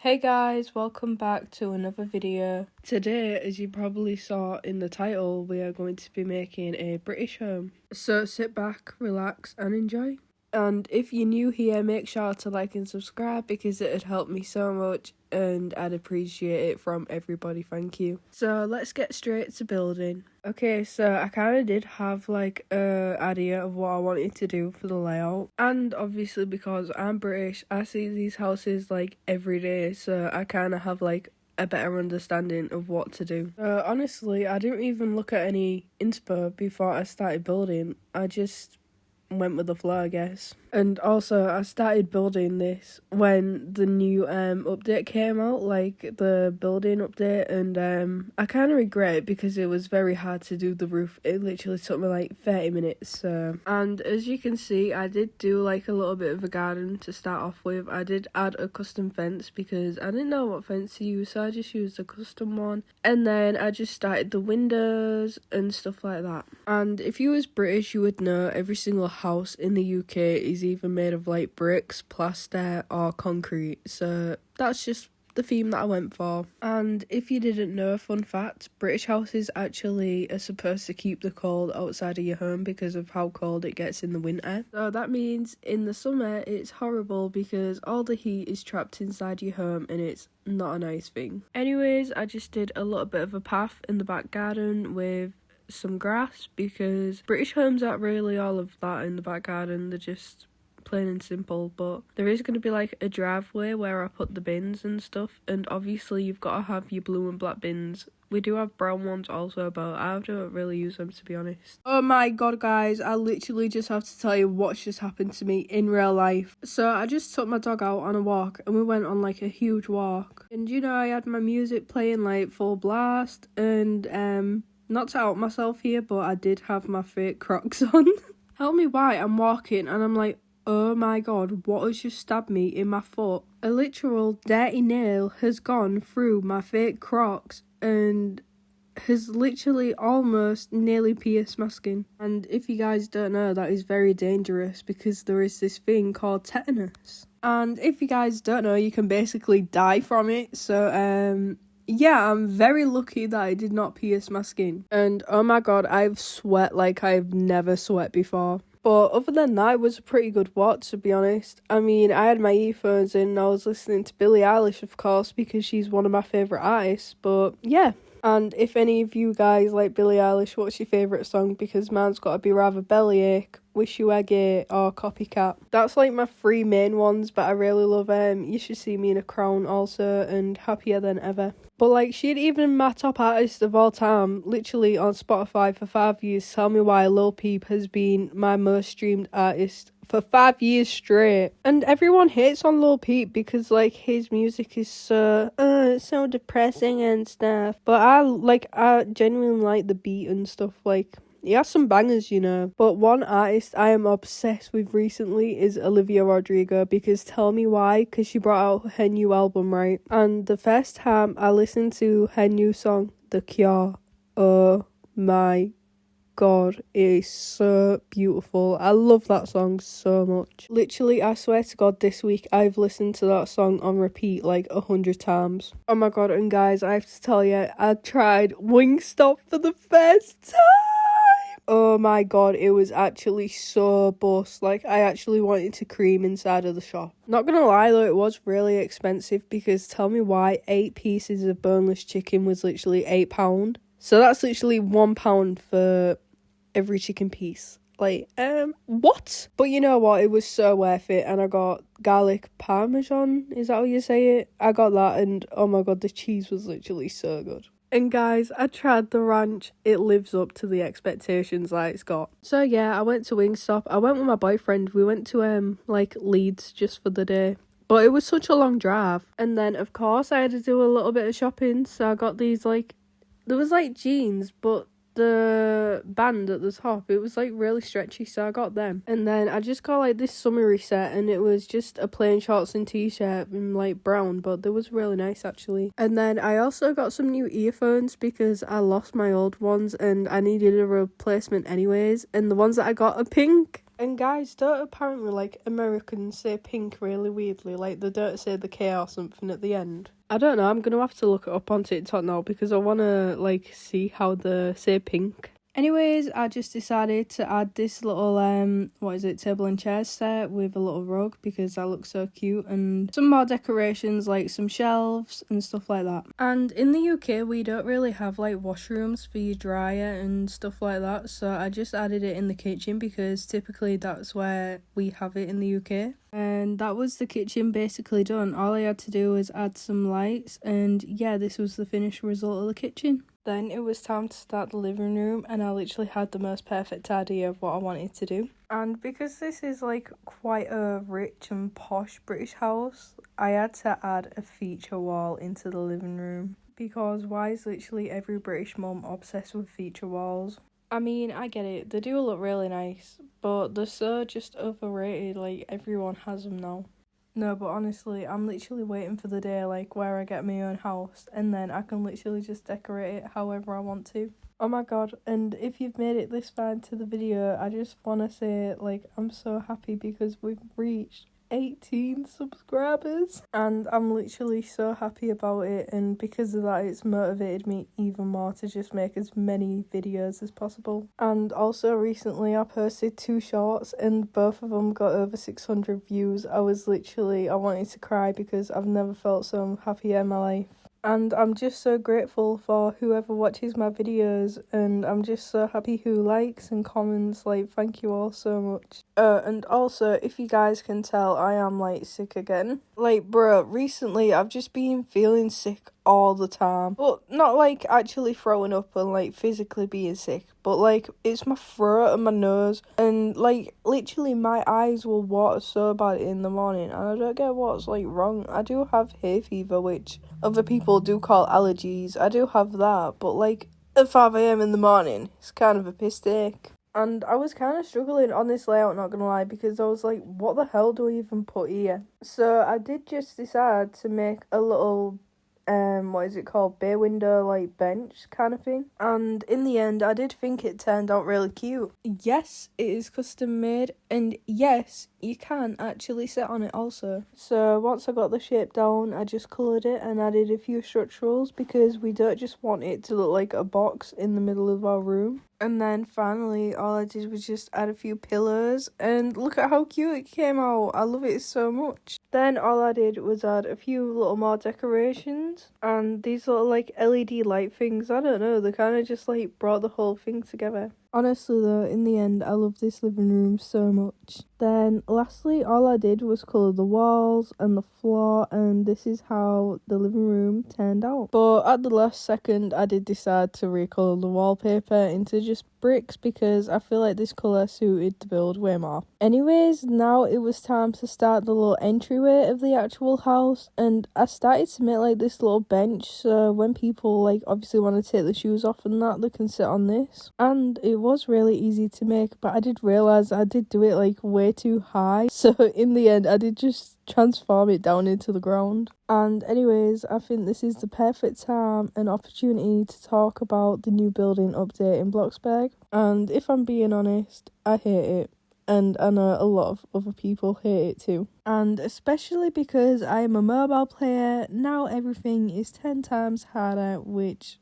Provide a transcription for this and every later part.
Hey guys, welcome back to another video. Today, as you probably saw in the title, we are going to be making a British home. So sit back, relax and enjoy. And if you're new here, make sure to like and subscribe because it'd help me so much and I'd appreciate it from everybody, thank you. So let's get straight to building. Okay, so I kind of did have like a idea of what I wanted to do for the layout. And obviously because I'm British, I see these houses like every day, so I kind of have like a better understanding of what to do. Honestly, I didn't even look at any inspo before I started building. I just went with the flow, I guess. And also I started building this when the new update came out, like the building update, and I kind of regret it because it was very hard to do the roof. It literally took me like 30 minutes. And as you can see, I did do like a little bit of a garden to start off with. I did add a custom fence because I didn't know what fence to use, so I just used a custom one. And then I just started the windows and stuff like that. And if you was British, you would know every single house in the UK is either made of like bricks, plaster or concrete, so that's just the theme that I went for. And if you didn't know, fun fact, British houses actually are supposed to keep the cold outside of your home because of how cold it gets in the winter. So that means in the summer it's horrible because all the heat is trapped inside your home and it's not a nice thing. Anyways, I just did a little bit of a path in the back garden with some grass because British homes aren't really all of that in the back garden, they're just plain and simple. But there is going to be like a driveway where I put the bins and stuff, and obviously you've got to have your blue and black bins. We do have brown ones also, but I don't really use them, to be honest. Oh my god guys, I literally just have to tell you what's just happened to me in real life. So I just took my dog out on a walk and we went on like a huge walk, and you know, I had my music playing like full blast, and not to out myself here, but I did have my fake Crocs on. Help me why I'm walking and I'm like, oh my god, what has just stabbed me in my foot? A literal dirty nail has gone through my fake Crocs and has literally almost nearly pierced my skin. And if you guys don't know, that is very dangerous because there is this thing called tetanus. And if you guys don't know, you can basically die from it. So, yeah, I'm very lucky that I did not pierce my skin. And oh my god, I've sweat like I've never sweat before. But other than that, it was a pretty good walk, to be honest. I mean, I had my earphones in and I was listening to Billie Eilish, of course, because she's one of my favourite artists. But yeah. And if any of you guys like Billie Eilish, what's your favourite song? Because mine's got to be rather Bellyache, Wish You Were Gay or Copycat. That's like my three main ones, but I really love You Should See Me in a Crown also, and Happier Than Ever. But like, she'd even my top artist of all time, literally on Spotify for 5 years. Tell me why Lil Peep has been my most streamed artist for 5 years straight. And everyone hates on Lil Peep because like his music is so depressing and stuff. But I genuinely like the beat and stuff. Like, he has some bangers, you know. But one artist I am obsessed with recently is Olivia Rodrigo, because tell me why, because she brought out her new album, right? And the first time I listened to her new song, The Cure, oh my god, it is so beautiful. I love that song so much. Literally, I swear to god, this week I've listened to that song on repeat like 100 times. Oh my god, and guys, I have to tell you, I tried Wingstop for the first time. Oh my god, it was actually so bust. Like, I actually wanted to cream inside of the shop. Not gonna lie though, it was really expensive because tell me why 8 pieces of boneless chicken was literally £8. So that's literally £1 for every chicken piece. Like, what? But you know what? It was so worth it, and I got garlic parmesan. Is that how you say it? I got that, and oh my god, the cheese was literally so good. And guys, I tried the ranch. It lives up to the expectations that it's got. So yeah, I went to Wingstop. I went with my boyfriend. We went to like Leeds just for the day. But it was such a long drive. And then of course I had to do a little bit of shopping. So I got these like, there was like jeans, but the band at the top, it was like really stretchy, so I got them. And then I just got like this summery set, and it was just a plain shorts and t-shirt in like brown, but they was really nice actually. And then I also got some new earphones because I lost my old ones and I needed a replacement anyways, and the ones that I got are pink. And guys, don't apparently like Americans say pink really weirdly, like they don't say the K or something at the end? I don't know, I'm gonna have to look it up on TikTok now because I wanna like see how they say pink. Anyways, I just decided to add this little table and chair set with a little rug because that looks so cute, and some more decorations like some shelves and stuff like that. And in the UK we don't really have like washrooms for your dryer and stuff like that, so I just added it in the kitchen because typically that's where we have it in the UK. And that was the kitchen basically done. All I had to do was add some lights, and yeah, this was the finished result of the kitchen. Then it was time to start the living room, and I literally had the most perfect idea of what I wanted to do. And because this is like quite a rich and posh British house, I had to add a feature wall into the living room. Because why is literally every British mum obsessed with feature walls? I mean, I get it, they do look really nice, but they're so just overrated, like everyone has them now. No, but honestly, I'm literally waiting for the day like where I get my own house and then I can literally just decorate it however I want to. Oh my god, and if you've made it this far into the video, I just want to say like I'm so happy because we've reached 18 subscribers and I'm literally so happy about it, and because of that it's motivated me even more to just make as many videos as possible. And also recently I posted 2 shorts and both of them got over 600 views. I wanted to cry because I've never felt so happy in my life. And I'm just so grateful for whoever watches my videos, and I'm just so happy who likes and comments, like thank you all so much. And also, if you guys can tell, I am like sick again. Like bro, recently I've just been feeling sick all the time. But not like actually throwing up and like physically being sick, but like it's my throat and my nose, and like literally my eyes will water so bad in the morning, and I don't get what's like wrong. I do have hay fever, which other people do call allergies. I do have that, but like at 5 a.m. in the morning, it's kind of a piss take. And I was kind of struggling on this layout, not gonna lie, because I was like, what the hell do I even put here? So I did just decide to make a little bay window like bench kind of thing, and in the end I did think it turned out really cute. Yes, it is custom made, and yes, you can actually sit on it also. So once I got the shape down, I just coloured it and added a few structurals because we don't just want it to look like a box in the middle of our room. And then finally all I did was just add a few pillows, and look at how cute it came out. I love it so much. Then all I did was add a few little more decorations, and these little like LED light things, I don't know, they kind of just like brought the whole thing together. Honestly though, in the end I love this living room so much. Then lastly all I did was colour the walls and the floor, and this is how the living room turned out. But at the last second I did decide to recolour the wallpaper into just bricks because I feel like this colour suited the build way more. Anyways, now it was time to start the little entryway of the actual house, and I started to make like this little bench so when people like obviously want to take the shoes off and that, they can sit on this. And it was really easy to make, but I did realise I did do it like way too high, so in the end I did just transform it down into the ground. And anyways, I think this is the perfect time and opportunity to talk about the new building update in Bloxburg. And if I'm being honest, I hate it. And I know a lot of other people hate it too. And especially because I am a mobile player, now everything is 10 times harder, which,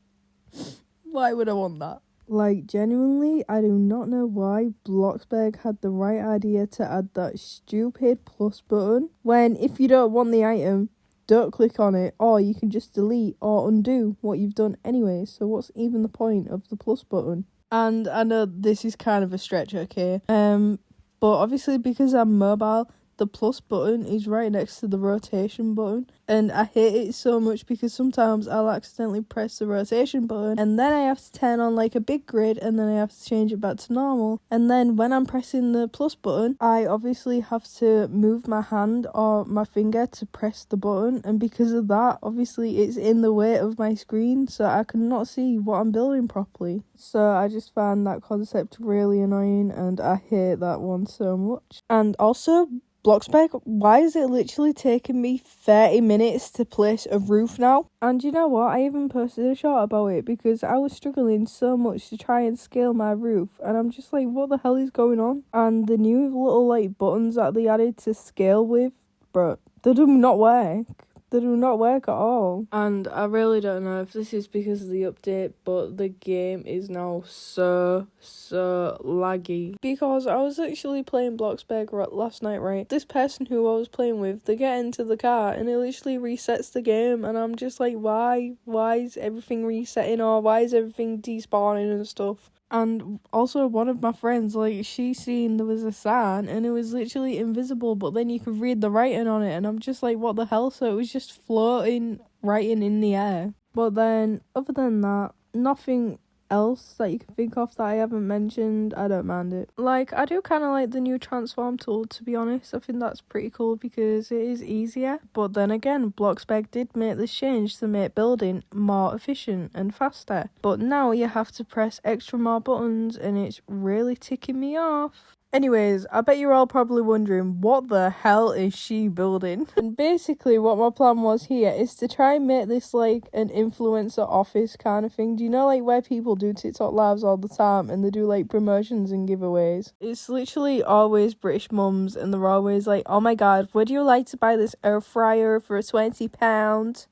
why would I want that? Like, genuinely, I do not know why Bloxburg had the right idea to add that stupid plus button, when if you don't want the item, don't click on it, or you can just delete or undo what you've done anyway, so what's even the point of the plus button? And I know this is kind of a stretch, okay, but obviously because I'm mobile, the plus button is right next to the rotation button, and I hate it so much because sometimes I'll accidentally press the rotation button and then I have to turn on like a big grid, and then I have to change it back to normal, and then when I'm pressing the plus button I obviously have to move my hand or my finger to press the button, and because of that obviously it's in the way of my screen, so I cannot see what I'm building properly. So I just find that concept really annoying and I hate that one so much. And also, Bloxburg, why is it literally taking me 30 minutes to place a roof now? And you know what? I even posted a shot about it because I was struggling so much to try and scale my roof. And I'm just like, what the hell is going on? And the new little like buttons that they added to scale with, bro, they do not work. They do not work at all. And I really don't know if this is because of the update, but the game is now so laggy. Because I was actually playing Bloxburg last night, right? This person who I was playing with, they get into the car and it literally resets the game. And I'm just like, why? Why is everything resetting, or why is everything despawning and stuff? And also one of my friends, like, she seen there was a sign and it was literally invisible, but then you could read the writing on it, and I'm just like, what the hell? So it was just floating writing in the air. But then other than that, nothing else that you can think of that I haven't mentioned. I don't mind it. Like, I do kind of like the new transform tool, to be honest. I think that's pretty cool because it is easier. But then again, Bloxburg did make this change to make building more efficient and faster. But now you have to press extra more buttons and it's really ticking me off. Anyways, I bet you're all probably wondering, what the hell is she building? And basically what my plan was here is to try and make this like an influencer office kind of thing. Do you know like where people do TikTok lives all the time and they do like promotions and giveaways? It's literally always British mums and they're always like, oh my god, would you like to buy this air fryer for £20?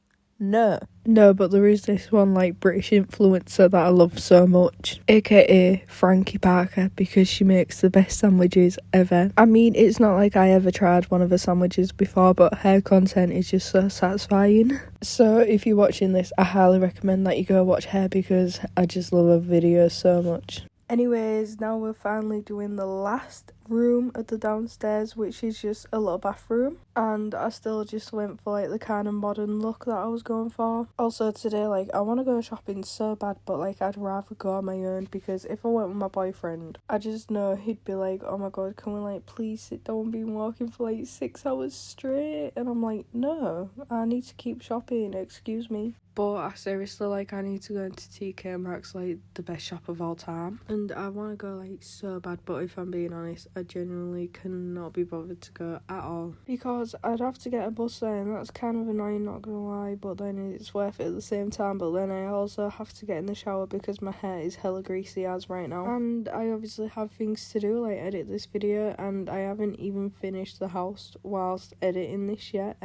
No, but there is this one like British influencer that I love so much, aka Frankie Parker, because she makes the best sandwiches ever. I mean, it's not like I ever tried one of her sandwiches before, but her content is just so satisfying. So if you're watching this, I highly recommend that you go watch her because I just love her videos so much. Anyways, now we're finally doing the last room at the downstairs, which is just a little bathroom, and I still just went for like the kind of modern look that I was going for. Also today, like, I want to go shopping so bad, but like I'd rather go on my own, because if I went with my boyfriend, I just know he'd be like, oh my god, can we like please sit down and be walking for like 6 hours straight? And I'm like, no, I need to keep shopping, excuse me. But I seriously, like, I need to go into TK Maxx, like, the best shop of all time. And I want to go, like, so bad, but if I'm being honest, I genuinely cannot be bothered to go at all. Because I'd have to get a bus there, and that's kind of annoying, not gonna lie, but then it's worth it at the same time. But then I also have to get in the shower because my hair is hella greasy as right now. And I obviously have things to do, like edit this video, and I haven't even finished the house whilst editing this yet.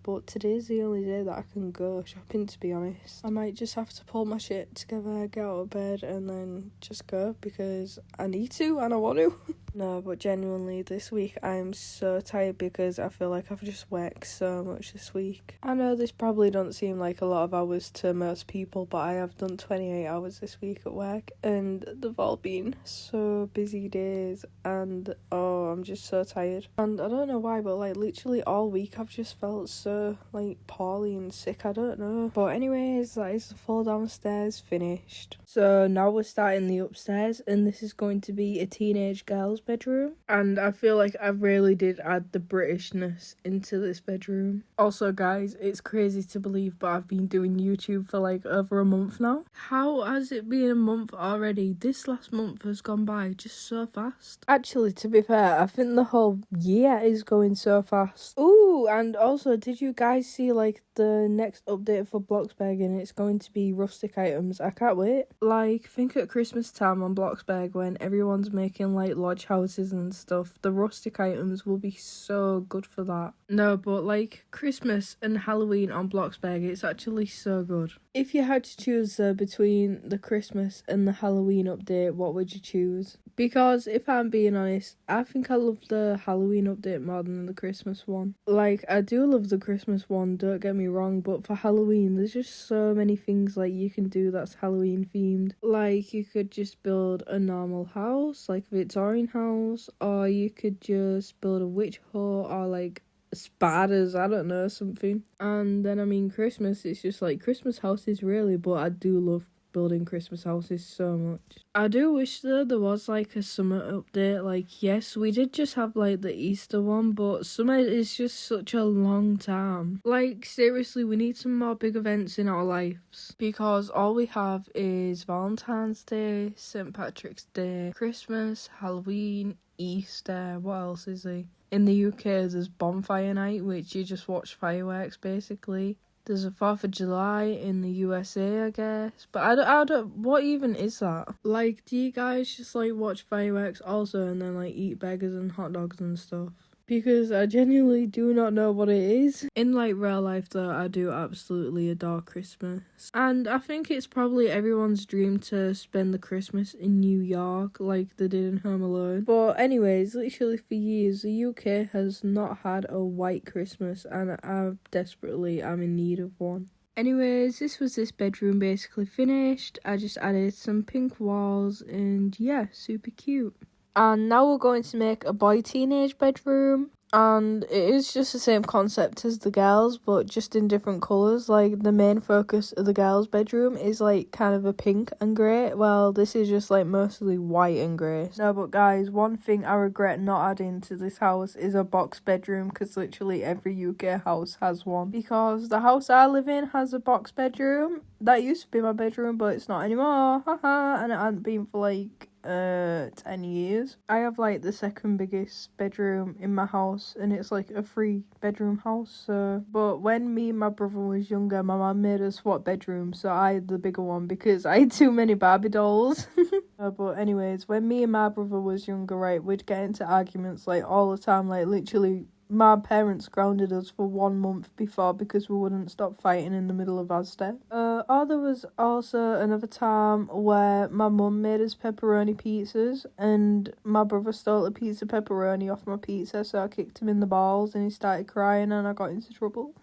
But today's the only day that I can go shopping, to be honest. I might just have to pull my shit together, get out of bed, and then just go because I need to and I want to. No, but genuinely this week I'm so tired because I feel like I've just worked so much this week. I know this probably don't seem like a lot of hours to most people, but I have done 28 hours this week at work and they've all been so busy days, and oh, I'm just so tired. And I don't know why, but like literally all week I've just felt so like poorly and sick, I don't know. But anyways, that is the full downstairs finished. So now we're starting the upstairs, and this is going to be a teenage girl's bedroom. And I feel like I really did add the Britishness into this bedroom. Also guys, it's crazy to believe, but I've been doing YouTube for like over a month now. How has it been a month already? This last month has gone by just so fast. Actually, to be fair, I think the whole year is going so fast. Ooh, and also, did you guys see like the next update for Bloxburg, and it's going to be rustic items? I can't wait. Like, think at Christmas time on Bloxburg when everyone's making like lodge houses and stuff, the rustic items will be so good for that. No, but like Christmas and Halloween on Bloxburg, it's actually so good. If you had to choose between the Christmas and the Halloween update, what would you choose? Because if I'm being honest, I think I love the Halloween update more than the Christmas one. Like, I do love the Christmas one, don't get me wrong, but for Halloween, there's just so many things like you can do that's Halloween themed. Like, you could just build a normal house, like a Victorian house, or you could just build a witch hut, or like spiders, I don't know, something. And then I mean Christmas, it's just like Christmas houses really, but I do love building Christmas houses so much. I do wish though there was like a summer update. Like, yes, we did just have like the Easter one, but summer is just such a long time. Like, seriously, we need some more big events in our lives, because all we have is Valentine's Day, St. Patrick's Day, Christmas, Halloween, Easter, what else is there? in the UK there's bonfire night, which you just watch fireworks basically. There's a 4th of July in the USA, I guess. But I don't, what even is that? Like, do you guys just, like, watch fireworks also and then, like, eat burgers and hot dogs and stuff? Because I genuinely do not know what it is. In, like, real life, though, I do absolutely adore Christmas. And I think it's probably everyone's dream to spend the Christmas in New York, like they did in Home Alone. But anyways, literally for years, the UK has not had a white Christmas, and I desperately am in need of one. Anyways, this bedroom basically finished. I just added some pink walls, and yeah, super cute. And now we're going to make a boy teenage bedroom. And it is just the same concept as the girls, but just in different colours. Like, the main focus of the girls' bedroom is, like, kind of a pink and grey. Well, this is just, like, mostly white and grey. No, but guys, one thing I regret not adding to this house is a box bedroom, because literally every UK house has one. Because the house I live in has a box bedroom. That used to be my bedroom, but it's not anymore. Haha. And it hasn't been for, like, 10 years. I have, like, the second biggest bedroom in my house, and it's like a 3-bedroom house. But when me and my brother was younger, my mum made us swap bedrooms, so I had the bigger one because I had too many Barbie dolls. But anyways, when me and my brother was younger, right, we'd get into arguments like all the time, like literally. My parents grounded us for 1 month before because we wouldn't stop fighting in the middle of Asda. Or there was also another time where my mum made us pepperoni pizzas and my brother stole a piece of pepperoni off my pizza, so I kicked him in the balls and he started crying and I got into trouble.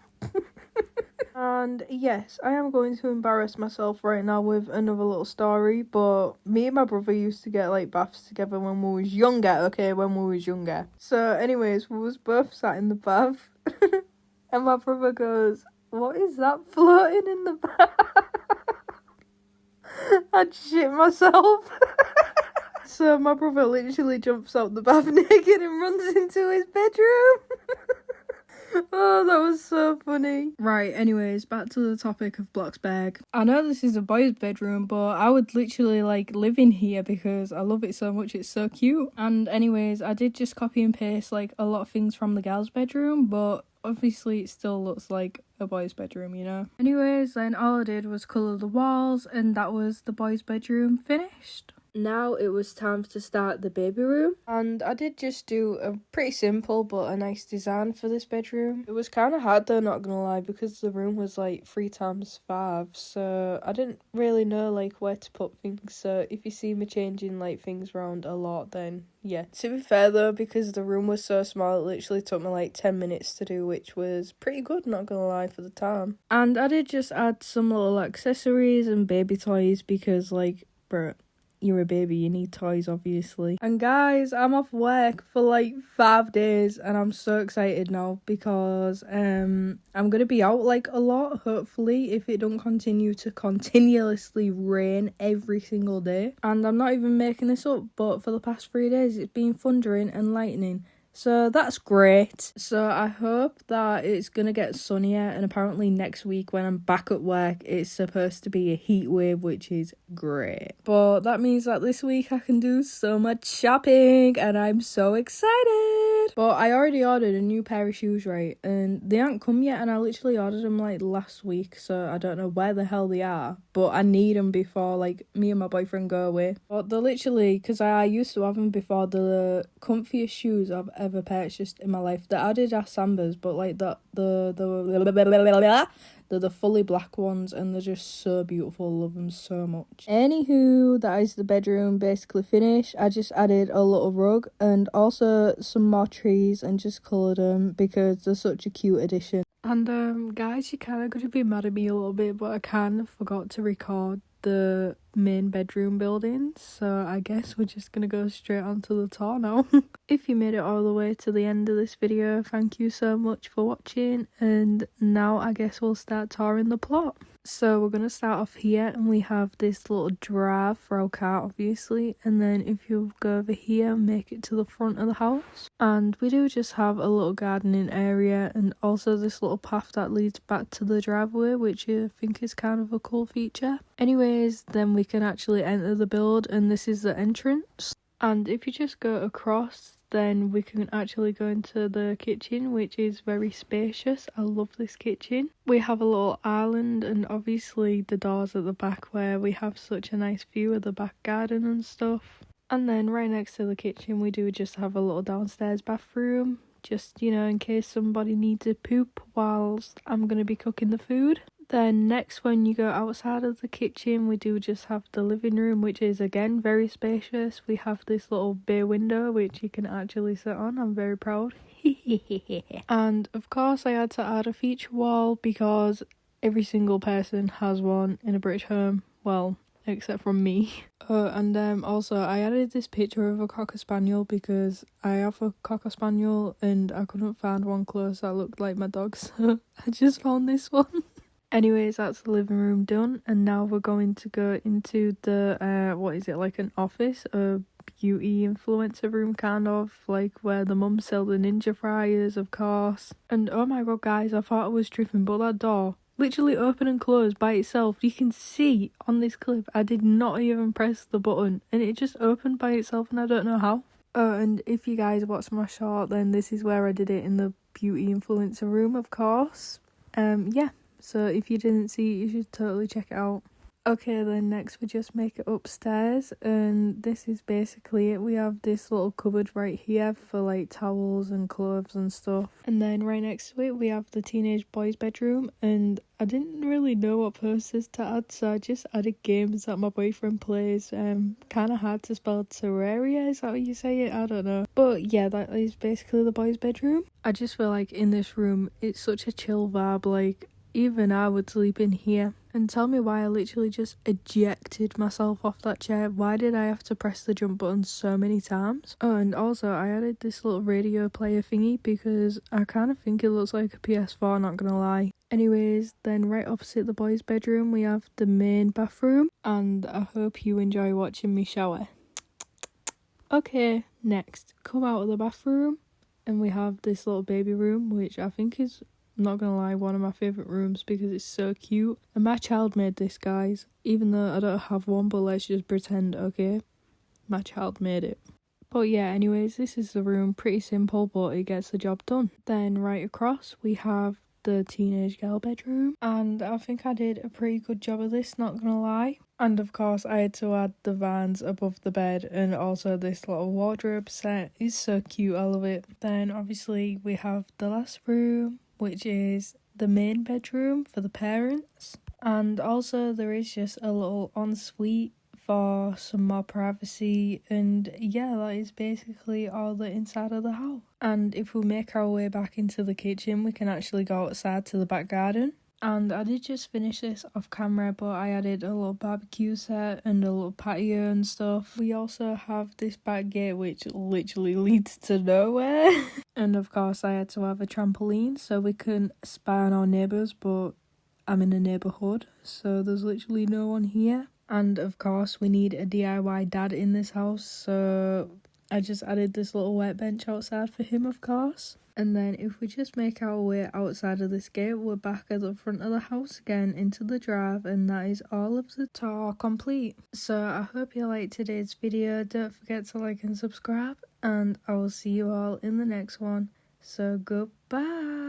And yes, I am going to embarrass myself right now with another little story, but me and my brother used to get, like, baths together when we was younger, So anyways, we was both sat in the bath, and my brother goes, "What is that floating in the bath?" I'd shit myself. So my brother literally jumps out the bath naked and runs into his bedroom. Oh, that was so funny. Right, anyways, back to the topic of Bloxburg. I know this is a boy's bedroom, but I would literally, like, live in here because I love it so much. It's so cute. And anyways, I did just copy and paste, like, a lot of things from the girls' bedroom, but obviously it still looks like a boy's bedroom, you know? Anyways, then all I did was colour the walls, and that was the boy's bedroom finished. Now it was time to start the baby room, and I did just do a pretty simple but a nice design for this bedroom. It was kind of hard though, not gonna lie, because the room was like 3x5, so I didn't really know like where to put things. So if you see me changing like things around a lot, then yeah. To be fair though, because the room was so small, it literally took me like 10 minutes to do, which was pretty good, not gonna lie, for the time. And I did just add some little accessories and baby toys because, like, bruh, you're a baby, you need toys, obviously. And guys, I'm off work for like 5 days and I'm so excited now because I'm gonna be out like a lot, hopefully, if it don't continue to continuously rain every single day. And I'm not even making this up, but for the past 3 days it's been thundering and lightning. So that's great. So I hope that it's going to get sunnier, and apparently next week when I'm back at work it's supposed to be a heat wave, which is great. But that means that this week I can do so much shopping and I'm so excited. But I already ordered a new pair of shoes, right? And they aren't come yet, and I literally ordered them like last week, so I don't know where the hell they are. But I need them before like me and my boyfriend go away. But they're literally, because I used to have them before, the comfiest shoes I've ever purchased in my life. They're Adidas Sambas, but like they're the fully black ones, and they're just so beautiful. Love them so much. Anywho, that is the bedroom basically finished. I just added a little rug and also some more trees and just coloured them because they're such a cute addition. And guys, you're kind of going to be mad at me a little bit, but I kind of forgot to record the main bedroom building, so I guess we're just gonna go straight onto the tour now. If you made it all the way to the end of this video, thank you so much for watching, and now I guess we'll start touring the plot. So we're gonna start off here, and we have this little drive for our car, obviously, and then if you go over here, make it to the front of the house, and we do just have a little gardening area and also this little path that leads back to the driveway, which I think is kind of a cool feature. Anyways, then we can actually enter the build, and this is the entrance. And if you just go across, then we can actually go into the kitchen, which is very spacious. I love this kitchen. We have a little island and obviously the doors at the back where we have such a nice view of the back garden and stuff. And then right next to the kitchen we do just have a little downstairs bathroom, just, you know, in case somebody needs a poop whilst I'm going to be cooking the food. Then next, when you go outside of the kitchen, we do just have the living room, which is again very spacious. We have this little bay window which you can actually sit on. I'm very proud. And of course I had to add a feature wall because every single person has one in a British home. Well, except from me. And also I added this picture of a Cocker Spaniel because I have a Cocker Spaniel and I couldn't find one close that looked like my dog, so I just found this one. Anyways, that's the living room done, and now we're going to go into the what is it, like an office, a beauty influencer room kind of, like where the mums sell the ninja fryers, of course. And oh my god guys, I thought I was tripping, but that door literally opened and closed by itself. You can see on this clip I did not even press the button and it just opened by itself, and I don't know how. And if you guys watched my short, then this is where I did it, in the beauty influencer room, of course. Yeah. So if you didn't see it, you should totally check it out. Okay, then next we just make it upstairs, and this is basically it. We have this little cupboard right here for like towels and clothes and stuff. And then right next to it we have the teenage boys' bedroom, and I didn't really know what posters to add, so I just added games that my boyfriend plays. Kind of hard to spell. Terraria, is that what you say it? I don't know. But yeah, that is basically the boys' bedroom. I just feel like in this room it's such a chill vibe, like even I would sleep in here. And tell me why I literally just ejected myself off that chair. Why did I have to press the jump button so many times? Oh, and also I added this little radio player thingy because I kind of think it looks like a PS4, not gonna lie. Anyways, then right opposite the boys' bedroom we have the main bathroom, and I hope you enjoy watching me shower. Okay, next, come out of the bathroom and we have this little baby room, which I think is, not gonna lie, one of my favourite rooms because it's so cute. And my child made this, guys, even though I don't have one, but let's just pretend, okay? My child made it. But yeah, anyways, this is the room. Pretty simple, but it gets the job done. Then right across we have the teenage girl bedroom, and I think I did a pretty good job of this, not gonna lie. And of course I had to add the vans above the bed, and also this little wardrobe set is so cute, I love it. Then obviously we have the last room, which is the main bedroom for the parents. And also there is just a little ensuite for some more privacy, and yeah, that is basically all the inside of the house. And if we make our way back into the kitchen, we can actually go outside to the back garden. And I did just finish this off camera, but I added a little barbecue set and a little patio and stuff. We also have this back gate which literally leads to nowhere. And of course I had to have a trampoline so we can spy on our neighbours, but I'm in a neighbourhood, so there's literally no one here. And of course we need a DIY dad in this house, so I just added this little workbench outside for him, of course. And then if we just make our way outside of this gate, we're back at the front of the house again into the drive, and that is all of the tour complete. So I hope you liked today's video. Don't forget to like and subscribe, and I will see you all in the next one. So goodbye.